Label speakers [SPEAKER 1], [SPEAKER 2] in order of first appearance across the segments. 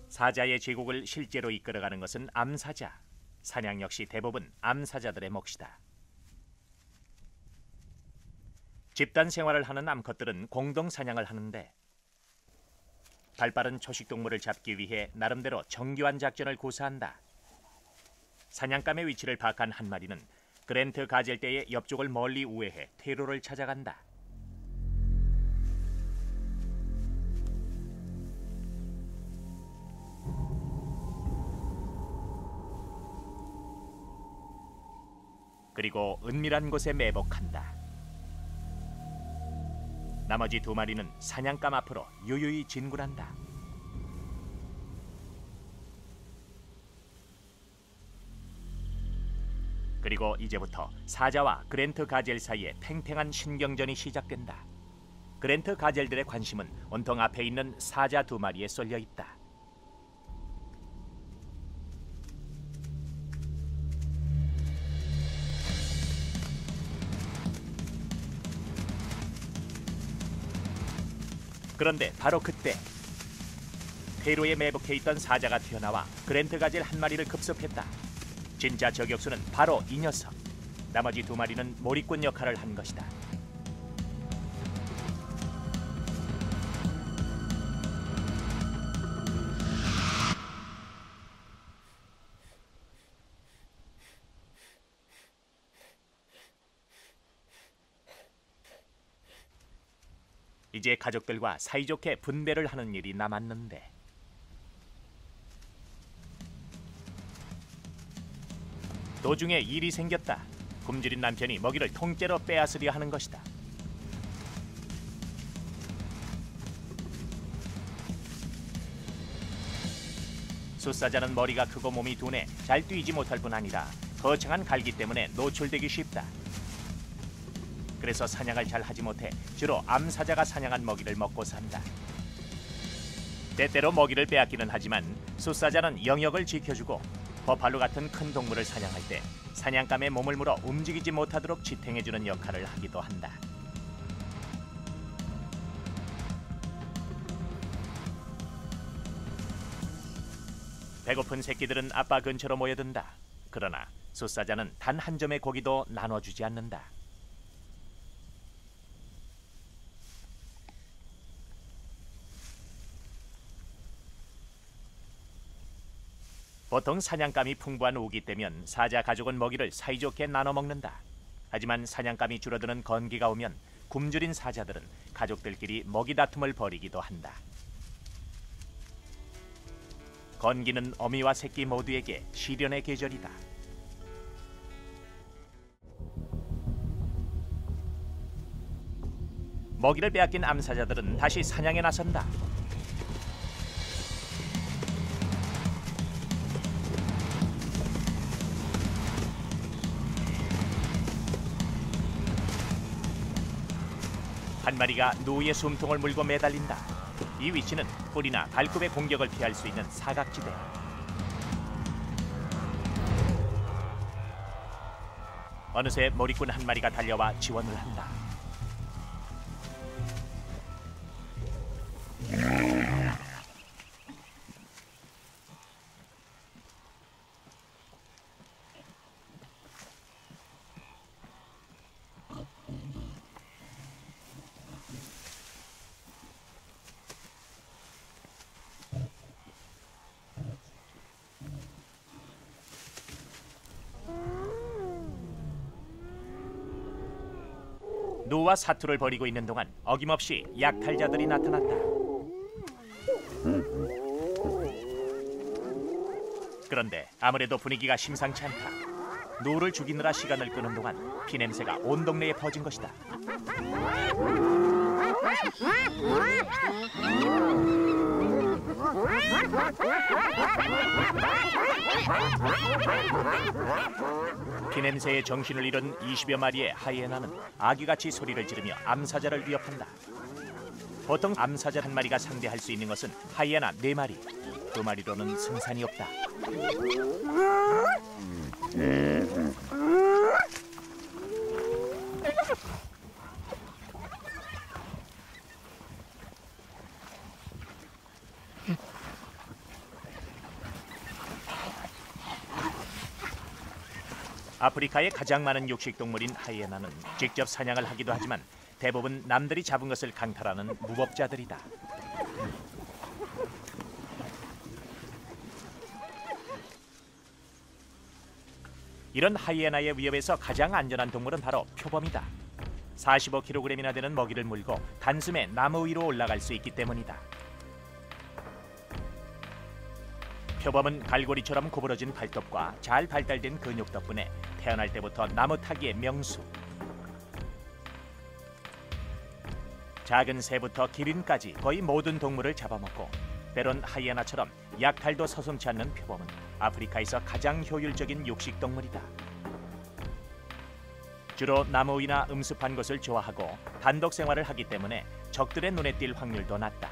[SPEAKER 1] 사자의 제국을 실제로 이끌어가는 것은 암사자. 사냥 역시 대부분 암사자들의 몫이다. 집단 생활을 하는 암컷들은 공동 사냥을 하는데 발빠른 초식동물을 잡기 위해 나름대로 정교한 작전을 고사한다. 사냥감의 위치를 파악한 한 마리는 그랜트 가젤대의 옆쪽을 멀리 우회해 퇴로를 찾아간다. 그리고 은밀한 곳에 매복한다. 나머지 두 마리는 사냥감 앞으로 유유히 진군한다. 그리고 이제부터 사자와 그랜트 가젤 사이에 팽팽한 신경전이 시작된다. 그랜트 가젤들의 관심은 온통 앞에 있는 사자 두 마리에 쏠려 있다. 그런데 바로 그때 퇴로에 매복해 있던 사자가 튀어나와 그랜트 가젤 한 마리를 급습했다. 진짜 저격수는 바로 이 녀석. 나머지 두 마리는 몰입꾼 역할을 한 것이다. 이제 가족들과 사이좋게 분배를 하는 일이 남았는데 도중에 일이 생겼다. 굶주린 남편이 먹이를 통째로 빼앗으려 하는 것이다. 숫사자는 머리가 크고 몸이 둔해 잘 뛰지 못할 뿐 아니라 거창한 갈기 때문에 노출되기 쉽다. 그래서 사냥을 잘 하지 못해 주로 암사자가 사냥한 먹이를 먹고 산다. 때때로 먹이를 빼앗기는 하지만 숫사자는 영역을 지켜주고 버팔로 같은 큰 동물을 사냥할 때 사냥감의 몸을 물어 움직이지 못하도록 지탱해주는 역할을 하기도 한다. 배고픈 새끼들은 아빠 근처로 모여든다. 그러나 숫사자는 단 한 점의 고기도 나눠주지 않는다. 보통 사냥감이 풍부한 우기 때면 사자 가족은 먹이를 사이좋게 나눠 먹는다. 하지만 사냥감이 줄어드는 건기가 오면 굶주린 사자들은 가족들끼리 먹이 다툼을 벌이기도 한다. 건기는 어미와 새끼 모두에게 시련의 계절이다. 먹이를 빼앗긴 암사자들은 다시 사냥에 나선다. 한 마리가 누이의 숨통을 물고 매달린다. 이 위치는 뿔이나 발굽의 공격을 피할 수 있는 사각지대. 어느새 몰입꾼 한 마리가 달려와 지원을 한다. 누와 사투를 벌이고 있는 동안 어김없이 약탈자들이 나타났다. 그런데 아무래도 분위기가 심상치 않다. 누를 죽이느라 시간을 끄는 동안 피냄새가 온 동네에 퍼진 것이다. 피냄새에 정신을 잃은 20여 마리의 하이에나는 아기같이 소리를 지르며 암사자를 위협한다. 보통 암사자 한 마리가 상대할 수 있는 것은 하이에나 4마리, 2마리로는 승산이 없다. 아프리카에 가장 많은 육식동물인 하이에나는 직접 사냥을 하기도 하지만 대부분 남들이 잡은 것을 강탈하는 무법자들이다. 이런 하이에나의 위협에서 가장 안전한 동물은 바로 표범이다. 45kg이나 되는 먹이를 물고 단숨에 나무 위로 올라갈 수 있기 때문이다. 표범은 갈고리처럼 구부러진 발톱과 잘 발달된 근육 덕분에 태어날 때부터 나무 타기의 명수. 작은 새부터 기린까지 거의 모든 동물을 잡아먹고 때론 하이에나처럼 약탈도 서슴지 않는 표범은 아프리카에서 가장 효율적인 육식동물이다. 주로 나무 위나 음습한 곳을 좋아하고 단독 생활을 하기 때문에 적들의 눈에 띌 확률도 낮다.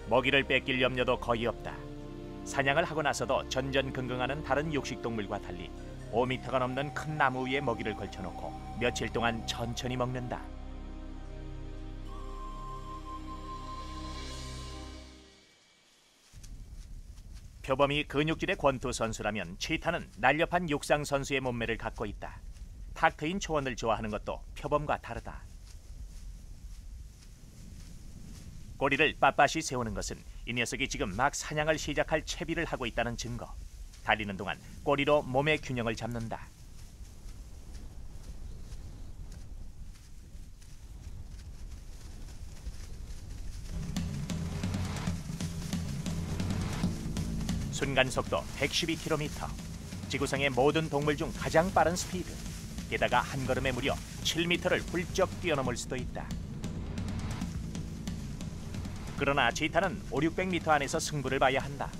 [SPEAKER 1] 먹이를 뺏길 염려도 거의 없다. 사냥을 하고 나서도 전전긍긍하는 다른 육식동물과 달리 5m가 넘는 큰 나무 위에 먹이를 걸쳐놓고 며칠 동안 천천히 먹는다. 표범이 근육질의 권투 선수라면 치타는 날렵한 육상 선수의 몸매를 갖고 있다. 탁 트인 초원을 좋아하는 것도 표범과 다르다. 꼬리를 빳빳이 세우는 것은 이 녀석이 지금 막 사냥을 시작할 채비를 하고 있다는 증거. 달리는 동안 꼬리로 몸의 균형을 잡는다. 순간 속도 112km. 지구상의 모든 동물 중 가장 빠른 스피드. 게다가 한 걸음에 무려 7m를 훌쩍 뛰어넘을 수도 있다. 그러나 치타는 500~600m 안에서 승부를 봐야 한다.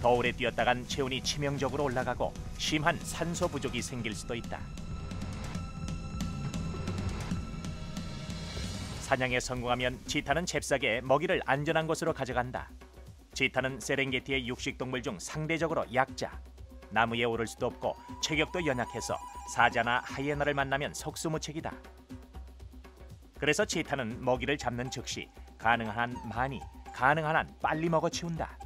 [SPEAKER 1] 더 오래 뛰었다간 체온이 치명적으로 올라가고 심한 산소 부족이 생길 수도 있다. 사냥에 성공하면 치타는 잽싸게 먹이를 안전한 곳으로 가져간다. 치타는 세렝게티의 육식동물 중 상대적으로 약자. 나무에 오를 수도 없고 체격도 연약해서 사자나 하이에나를 만나면 속수무책이다. 그래서 치타는 먹이를 잡는 즉시 가능한 한 많이, 가능한 한 빨리 먹어치운다.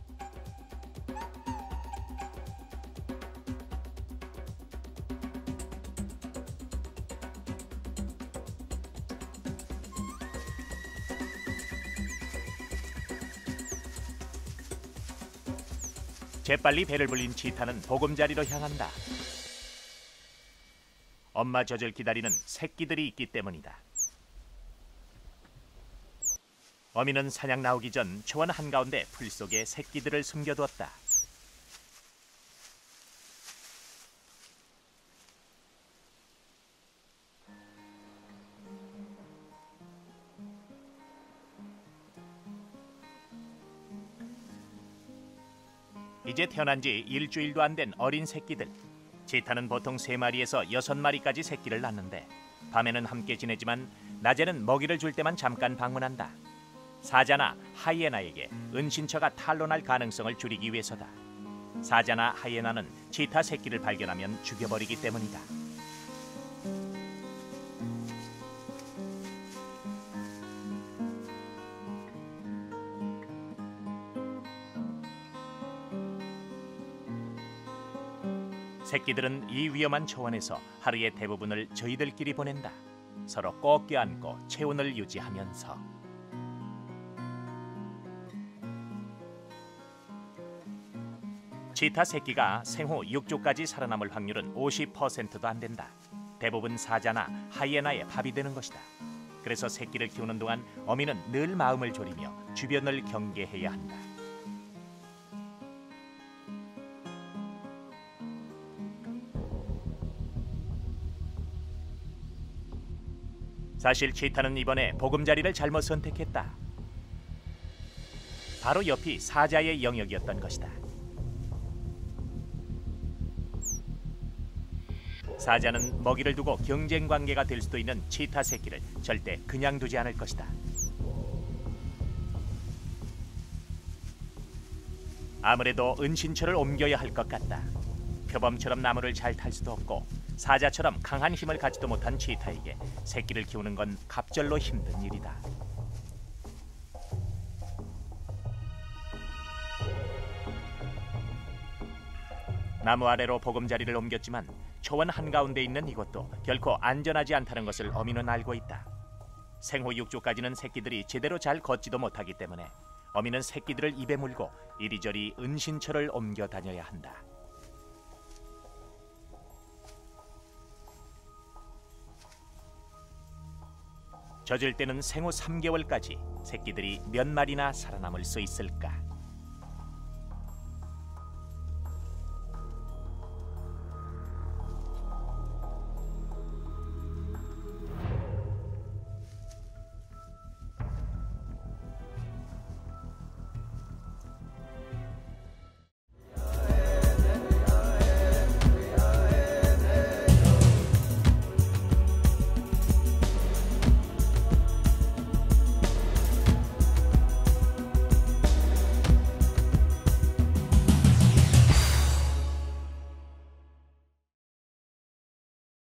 [SPEAKER 1] 재빨리 배를 불린 치타는 보금자리로 향한다. 엄마 젖을 기다리는 새끼들이 있기 때문이다. 어미는 사냥 나오기 전 초원 한가운데 풀 속에 새끼들을 숨겨두었다. 이제 태어난 지 일주일도 안 된 어린 새끼들. 치타는 보통 3마리에서 6마리까지 새끼를 낳는데 밤에는 함께 지내지만 낮에는 먹이를 줄 때만 잠깐 방문한다. 사자나 하이에나에게 은신처가 탄로날 가능성을 줄이기 위해서다. 사자나 하이에나는 치타 새끼를 발견하면 죽여버리기 때문이다. 새끼들은 이 위험한 초원에서 하루의 대부분을 저희들끼리 보낸다. 서로 꼭 껴안고 체온을 유지하면서. 치타 새끼가 생후 6주까지 살아남을 확률은 50%도 안 된다. 대부분 사자나 하이에나의 밥이 되는 것이다. 그래서 새끼를 키우는 동안 어미는 늘 마음을 졸이며 주변을 경계해야 한다. 사실 치타는 이번에 보금자리를 잘못 선택했다. 바로 옆이 사자의 영역이었던 것이다. 사자는 먹이를 두고 경쟁 관계가 될 수도 있는 치타 새끼를 절대 그냥 두지 않을 것이다. 아무래도 은신처를 옮겨야 할 것 같다. 표범처럼 나무를 잘 탈 수도 없고 사자처럼 강한 힘을 갖지도 못한 치타에게 새끼를 키우는 건 갑절로 힘든 일이다. 나무 아래로 보금자리를 옮겼지만 초원 한가운데 있는 이곳도 결코 안전하지 않다는 것을 어미는 알고 있다. 생후 6주까지는 새끼들이 제대로 잘 걷지도 못하기 때문에 어미는 새끼들을 입에 물고 이리저리 은신처를 옮겨 다녀야 한다. 젖을 때는 생후 3개월까지 새끼들이 몇 마리나 살아남을 수 있을까?